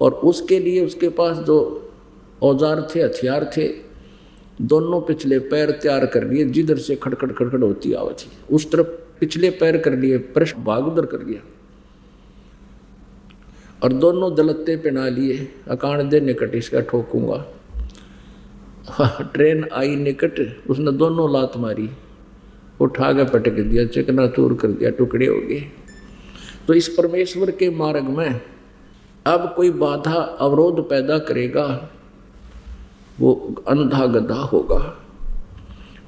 और उसके लिए उसके पास जो औजार थे, हथियार थे, दोनों पिछले पैर तैयार कर लिए, जिधर से खड़खड़ खड़खड़ होती आवाज थी उस तरफ पिछले पैर कर लिए, पृष्ठ भाग उधर कर लिया, और दोनों दलत्ते पहना लिए। अकान दे निकट इसका ठोकूंगा। ट्रेन आई निकट, उसने दोनों लात मारी, उठा के पटक दिया, चकनाचूर कर दिया, टुकड़े हो गए। तो इस परमेश्वर के मार्ग में अब कोई बाधा अवरोध पैदा करेगा, वो अंधा गधा होगा।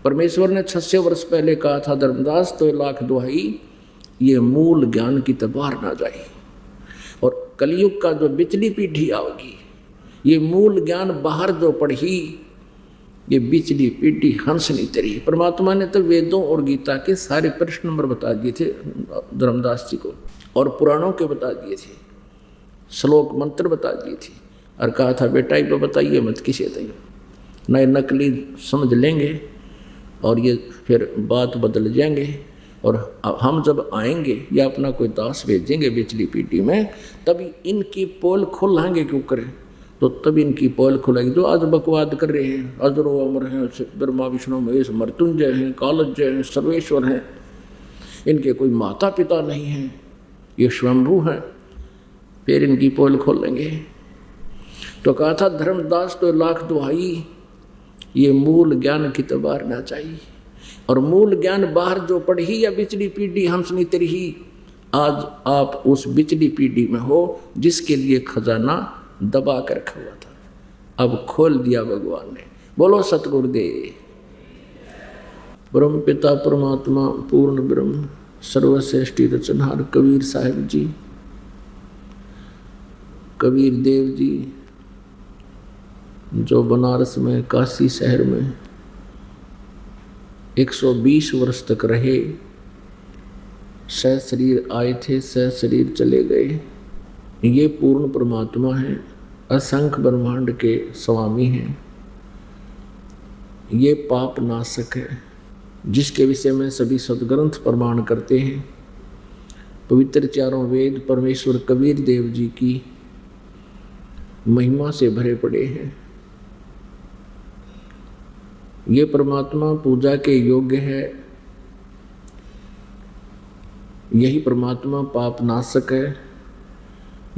परमेश्वर ने 600 वर्ष पहले कहा था, धर्मदास तो लाख दुहाई, ये मूल ज्ञान की तबार ना जाए। और कलयुग का जो बिचली पीढ़ी आओगी, ये मूल ज्ञान बाहर जो पढ़ी, ये बिचली पीढ़ी हंस नहीं तरी। परमात्मा ने तो वेदों और गीता के सारे प्रश्न नंबर बता दिए थे धर्मदास जी को, और पुराणों के बता दिए थे, श्लोक मंत्र बता दिए थे, और कहा था बेटा ये बताइए मत किसे दिए, नए नकली समझ लेंगे और ये फिर बात बदल जाएंगे, और हम जब आएंगे या अपना कोई दास भेजेंगे बिचली पीढ़ी में, तभी इनकी पोल खोलेंगे। क्यों करें? तो तभी इनकी पोल खुलेगी। जो आज बकवाद कर रहे हैं, अजरो अमर हैं, ब्रह्मा विष्णु महेश मृत्युंजय हैं, कालज्जय हैं, सर्वेश्वर हैं, इनके कोई माता पिता नहीं हैं, ये स्वयंभू हैं, फिर इनकी पोल खोलेंगे। तो कहा था धर्मदास तो लाख दुहाई, ये मूल ज्ञान की तबार ना चाहिए। और मूल ज्ञान बाहर जो पढ़ी या बिचली पीढ़ी हंस नहीं तरी, आज आप उस बिचली पीढ़ी में हो जिसके लिए खजाना दबा कर रखा हुआ था, अब खोल दिया भगवान ने। बोलो सतगुरुदेव। ब्रह्म पिता परमात्मा पूर्ण ब्रह्म सर्वश्रेष्ठी रचनहार कबीर साहिब जी, कबीर देव जी, जो बनारस में काशी शहर में 120 वर्ष तक रहे, सह शरीर आए थे, सह शरीर चले गए। ये पूर्ण परमात्मा हैं, असंख्य ब्रह्मांड के स्वामी हैं, ये पाप नाशक है, जिसके विषय में सभी सदग्रंथ प्रमाण करते हैं। पवित्र चारों वेद परमेश्वर कबीर देव जी की महिमा से भरे पड़े हैं। ये परमात्मा पूजा के योग्य है, यही परमात्मा पाप नाशक है,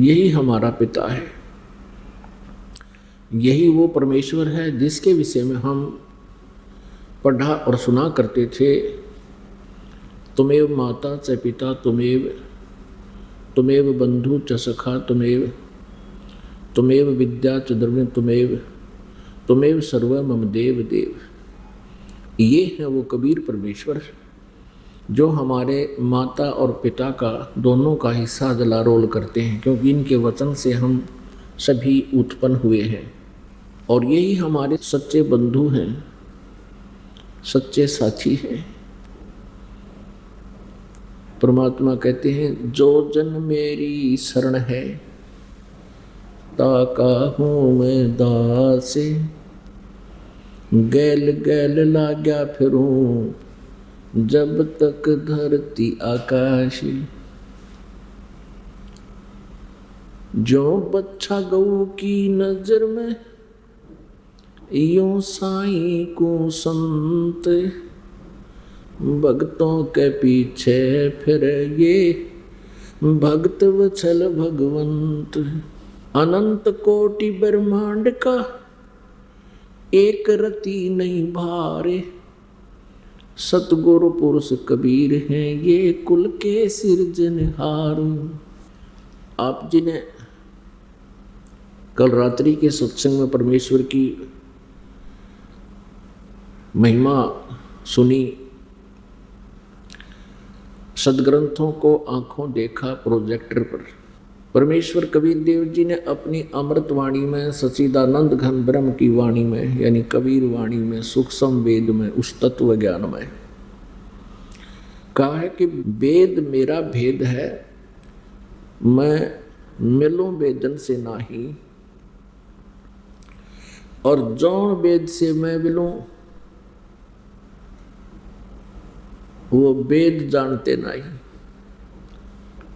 यही हमारा पिता है, यही वो परमेश्वर है जिसके विषय में हम पढ़ा और सुना करते थे। तुमेव माता च पिता तुमेव बंधु च सखा तुमेव विद्या च द्रव्य तुमेव सर्व मम देव देव। ये है वो कबीर परमेश्वर जो हमारे माता और पिता का दोनों का हिस्सा जला रोल करते हैं, क्योंकि इनके वचन से हम सभी उत्पन्न हुए हैं। और यही हमारे सच्चे बंधु हैं, सच्चे साथी हैं। परमात्मा कहते हैं जो जन मेरी शरण है ताका हूँ मैं दासे, गैल गैल लाग्या फिरूं जब तक धरती आकाश। जो बच्चा गऊ की नजर में यूं साईं को संत, भक्तों के पीछे फिर ये भक्त वत्सल भगवंत। अनंत कोटि ब्रह्मांड का एक रति नहीं भारे, सतगुरु पुरुष कबीर हैं ये कुल के सिरजनहार। आप जी ने कल रात्रि के सत्संग में परमेश्वर की महिमा सुनी, सदग्रंथों को आंखों देखा प्रोजेक्टर पर। परमेश्वर कबीर देव जी ने अपनी अमृत वाणी में, सच्चिदानंद घन ब्रह्म की वाणी में, यानी कबीर वाणी में, सूक्ष्म वेद में, उस तत्व ज्ञान में कहा है कि वेद मेरा भेद है, मैं मिलूं वेदन से नाही, और जौन वेद से मैं मिलूं वो वेद जानते नहीं।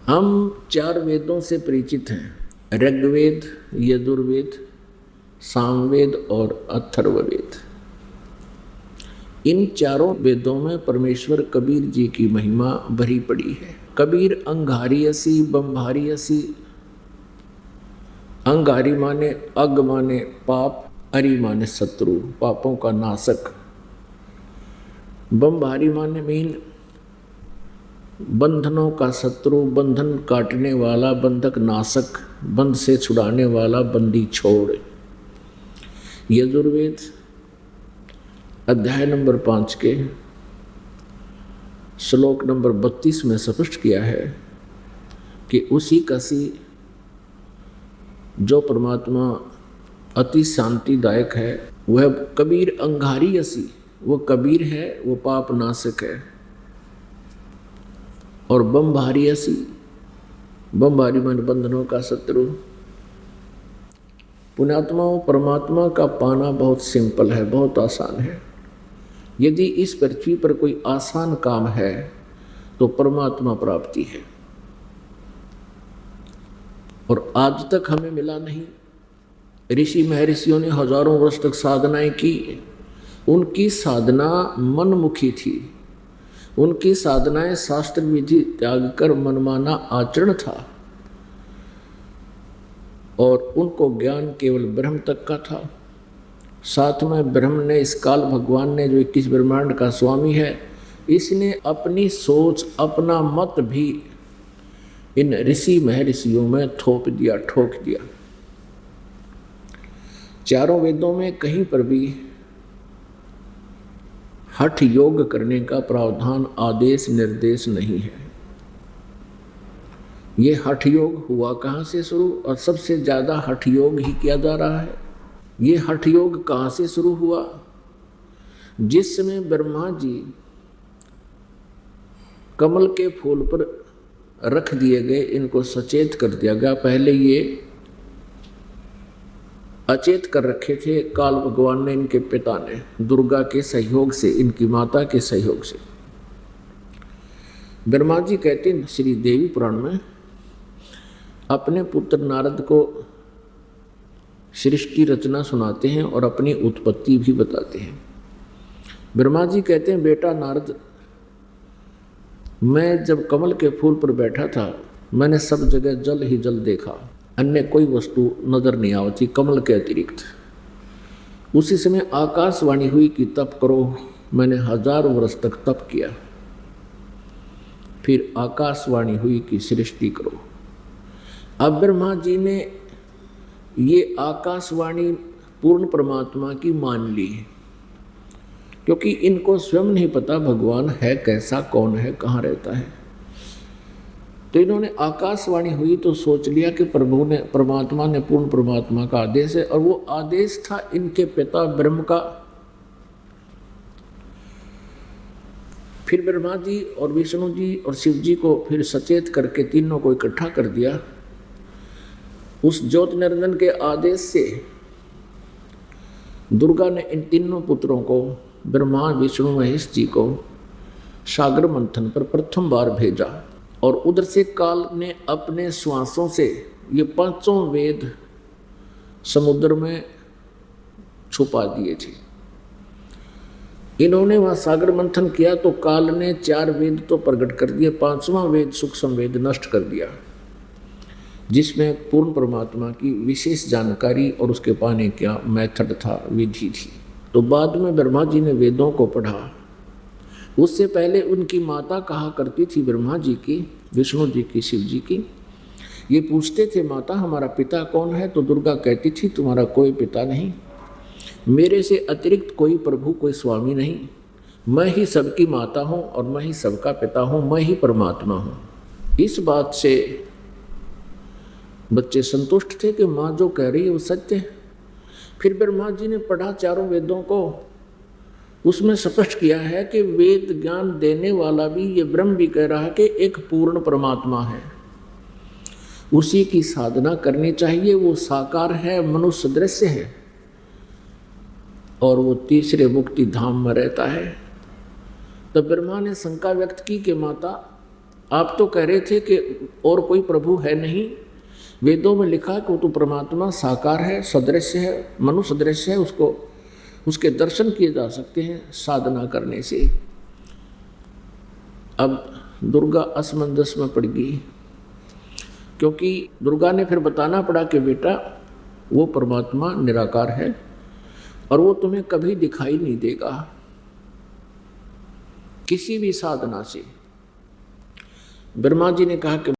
हम 4 वेदों से परिचित हैं, ऋग्वेद, यजुर्वेद, सामवेद और अथर्ववेद। इन चारों वेदों में परमेश्वर कबीर जी की महिमा भरी पड़ी है। कबीर अंगारी असी बम्भारी असी। अंगारी माने अग माने पाप, अरि माने शत्रु, पापों का नाशक। बम्भारी माने मीन बंधनों का शत्रु, बंधन काटने वाला, बंधक नाशक, बंध से छुड़ाने वाला, बंदी छोड़। यजुर्वेद अध्याय नंबर 5 के श्लोक नंबर 32 में स्पष्ट किया है कि उसी कसी जो परमात्मा अति शांतिदायक है वह कबीर अंगारी असी, वो कबीर है, वो पाप नाशक है। और बम्भारी असी, बम्भारी मन बंधनों का शत्रु। पुण्यात्माओं, परमात्मा का पाना बहुत सिंपल है, बहुत आसान है। यदि इस पृथ्वी पर कोई आसान काम है तो परमात्मा प्राप्ति है, और आज तक हमें मिला नहीं। ऋषि महर्षियों ने हजारों वर्ष तक साधनाएं की, उनकी साधना मनमुखी थी, उनकी साधनाएं शास्त्र विधि त्याग कर मनमाना आचरण था, और उनको ज्ञान केवल ब्रह्म तक का था। साथ में ब्रह्म ने, इस काल भगवान ने जो 21 ब्रह्मांड का स्वामी है, इसने अपनी सोच, अपना मत भी इन ऋषि महर्षियों में थोप दिया, ठोक दिया। चारों वेदों में कहीं पर भी हठ योग करने का प्रावधान, आदेश, निर्देश नहीं है। ये हठ योग हुआ कहाँ से शुरू, और सबसे ज़्यादा हठ योग ही किया जा रहा है। ये हठ योग कहाँ से शुरू हुआ? जिस समय ब्रह्मा जी कमल के फूल पर रख दिए गए, इनको सचेत कर दिया गया। पहले ये अचेत कर रखे थे, काल भगवान ने, इनके पिता ने, दुर्गा के सहयोग से, इनकी माता के सहयोग से। ब्रह्मा जी कहते हैं श्री देवी पुराण में, अपने पुत्र नारद को सृष्टि रचना सुनाते हैं और अपनी उत्पत्ति भी बताते हैं। ब्रह्मा जी कहते हैं, बेटा नारद, मैं जब कमल के फूल पर बैठा था, मैंने सब जगह जल ही जल देखा, अन्य कोई वस्तु नजर नहीं आवती कमल के अतिरिक्त। उसी समय आकाशवाणी हुई कि तप करो। मैंने 1000 वर्ष तक तप किया। फिर आकाशवाणी हुई कि सृष्टि करो। अब ब्रह्मा जी ने ये आकाशवाणी पूर्ण परमात्मा की मान ली, क्योंकि इनको स्वयं नहीं पता भगवान है कैसा, कौन है, कहाँ रहता है। तो इन्होंने आकाशवाणी हुई तो सोच लिया कि प्रभु ने, परमात्मा ने, पूर्ण परमात्मा का आदेश है, और वो आदेश था इनके पिता ब्रह्म का। फिर ब्रह्मा जी और विष्णु जी और शिव जी को फिर सचेत करके तीनों को इकट्ठा कर दिया। उस ज्योत निरंजन के आदेश से दुर्गा ने इन तीनों पुत्रों को, ब्रह्मा विष्णु महेश जी को, सागर मंथन पर प्रथम बार भेजा, और उधर से काल ने अपने श्वासों से ये 5 वेद समुद्र में छुपा दिए थे। इन्होंने वहाँ सागर मंथन किया तो काल ने 4 वेद तो प्रकट कर दिए, 5वां वेद सूक्ष्म वेद नष्ट कर दिया, जिसमें पूर्ण परमात्मा की विशेष जानकारी और उसके पाने का मेथड था, विधि थी। तो बाद में ब्रह्मा जी ने वेदों को पढ़ा। उससे पहले उनकी माता कहा करती थी ब्रह्मा जी की, विष्णु जी की, शिव जी की, ये पूछते थे, माता हमारा पिता कौन है? तो दुर्गा कहती थी, तुम्हारा कोई पिता नहीं, मेरे से अतिरिक्त कोई प्रभु, कोई स्वामी नहीं, मैं ही सबकी माता हूँ और मैं ही सबका पिता हूँ, मैं ही परमात्मा हूँ। इस बात से बच्चे संतुष्ट थे कि माँ जो कह रही है वो सत्य है। फिर ब्रह्मा जी ने पढ़ा चारों वेदों को, उसमें स्पष्ट किया है कि वेद ज्ञान देने वाला भी, ये ब्रह्म भी कह रहा है कि एक पूर्ण परमात्मा है, उसी की साधना करनी चाहिए। वो साकार है, मनुष्य दृश्य है, और वो तीसरे मुक्ति धाम में रहता है। तब ब्रह्मा ने शंका व्यक्त की कि माता, आप तो कह रहे थे कि और कोई प्रभु है नहीं, वेदों में लिखा कि वो तो परमात्मा साकार है, सदृश्य है, मनुष्य दृश्य है, उसको उसके दर्शन किए जा सकते हैं साधना करने से। अब दुर्गा असमंजस में पड़ गई, क्योंकि दुर्गा ने फिर बताना पड़ा कि बेटा वो परमात्मा निराकार है और वो तुम्हें कभी दिखाई नहीं देगा किसी भी साधना से। ब्रह्मा जी ने कहा कि